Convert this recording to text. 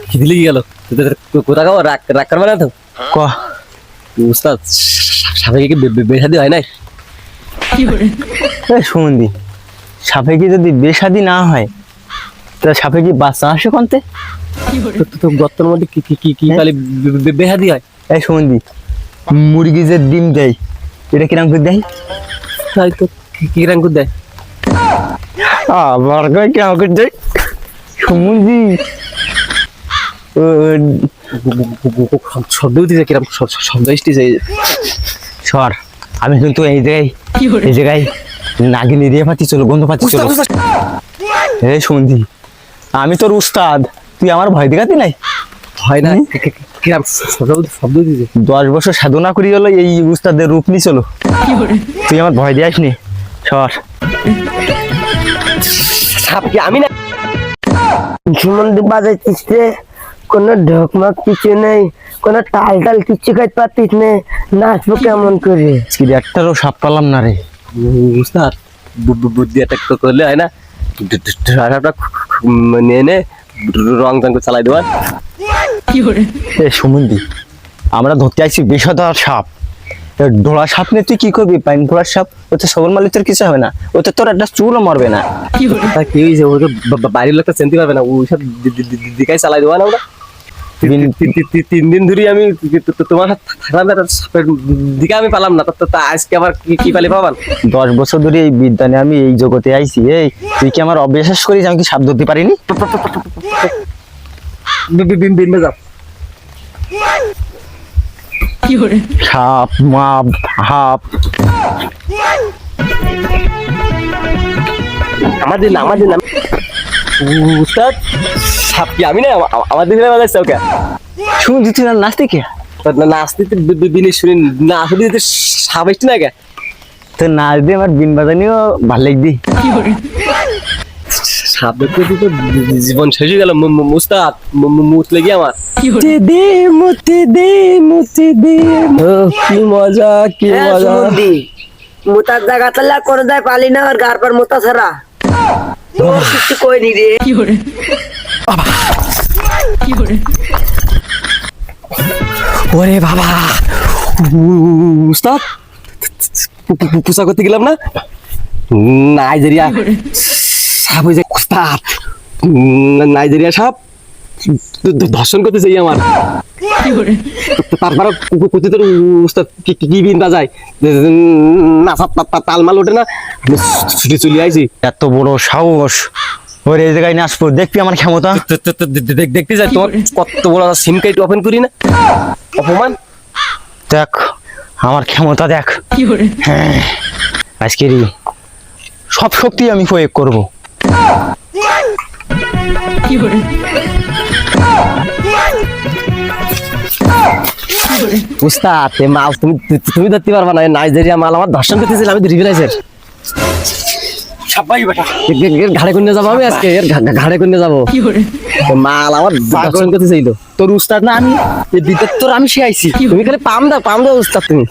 খিদে লেগে গেল, কোথা খাবো? রাগ করবে না তো? ক উস্তাদ, সাপে কি বেশাদি হয় নাই? সুমন্দি, সাপে কি যদি বেশাদি না হয় তা সাপে কি বাচ্চা আসে কোনতে? তো গর্তের মধ্যে কি কি কি কি খালি বেহাদি হয়? এই সুমন্দি, মুরগি যে ডিম দেয় এটা কিরাম করে দেয়? তাই তো, কি রাং করে দেয়? আবার কয় কিরাম করে দেয়? সুমন্দি শব্দ উঠেছে, কিরম শব্দ এসেছে। সর, আমি কিন্তু এই জায়গায় নাগিনী দিয়ে পাচ্ছি, চলো গন্ধ পাচ্ছি, চলো। এই সুমন্দি, আমি তোর উস্তাদ, তুই আমার ভয় দেখাতি নাই? হয় না? কিরম শব্দ উঠেছে? 10 বছর সাধনা করি হলো এই উস্তাদের রূপ নি, চলো। তুই আমার ভয় দিয়াস নি, সর। সাপ কি আমি না? সুমন্দি বাজাইতিস রে, কোনো ঢকমাক কিছু নেই, কোনো টাল টাল কিচ্ছু খাইতে পারতিস নে, নাচবো কেমন করে? আজকে একটারও সাপ পালাম না রে। উস্তাদ, বুদ্ধি একটা করলে হয় না? সাপটা নিয়ে নে, রং চং করে চালাই দেওয়ার। এ সুমন্দি, আমরা ধরতে আইছি বিষধর সাপ। ডোলা সাপ নিয়ে তুই কি করবি? পাইন ফোড়ার সাপ, ওতে সবল মালিকের কিছু হবে না, ওতে তোর একটা চুলও মরবে না। তা কি হয়েছে? ও তো বাড়ির লোকটা চিনতে পারবে না, ওই সব দিকাই চালাই দেওয়া না ওরা। 3 দিন ধরে আমি তোমার থাকলাম, সাপের দিকে আমি পালাম না, তা আজকে আবার কি পালি পাবান? 10 বছর ধরে এই বিদ্যানে আমি এই জগতে আইছি। এই তুই কি আমার অবিশ্বাস করিস আমি কি সাপ ধরতে পারিনি? যাও। সাপ মাপ হাপ আমার দিন উস্তাদ, সাপ কি আমি না? আমার দিকে বাজাইছে ওকে। শুনছি তুই না নাচতে কে? নাচতে বিনি শুনি না, আসলে সাপ এসছে না কে? তো নাচ দিয়ে আমার বিন বাজানিও ভাল লাগবি। সাপ দেখতে তো জীবন শেষ হয়ে গেল। মুস্তাদ, মুত লেগে আমার। দে মুতি দে মুতি দে। কি মজা, কি মজা। সুমন্দি, মুতার জায়গা তাহলে করে দেয় পালি না, আর গার পর মুতা ছাড়া কিছু কই নি রে। ওরে বাবা, উস্তাদ, পূজা করতে গেলাম না, নাইজেরিয়া সাপ হয়ে যায়। উস্তাদ, নাইজেরিয়া সাপ ধর্ষণ করতে চাই আমার। তারপরে কোথায় তোর উস্তাদ কি বিন্দা যায়, নাচা তালমাল ওঠে না, ছুটে চলে আইছি। এত বড় সাহস, ওর এই জায়গায় নাচবো, দেখবি আমার ক্ষমতা। দেখতে যাই, তোমার কত বড় সিম কার্ড ওপেন করি না, অপমান। দেখ আমার ক্ষমতা দেখ। হ্যাঁ, আজকের সব শক্তি আমি প্রয়োগ করবো। উস্তাদ, মাল তুমি ধরতে পারবা না। নাইজেরিয়া মাল আমার ধর্ষণ করতেছিল, আমি ধরি ফেলাইছি। ঘাড়ে করে যাবো আমি আজকে, এর ঘাড়ে করে যাবো। মাল আমার ধর্ষণ করতে চাইলো। তোর উস্তাদ না আমি, বিদ্যুৎ তোর আমি শিখাইছি। তুমি খালি পাম দাও উস্তাদ তুমি।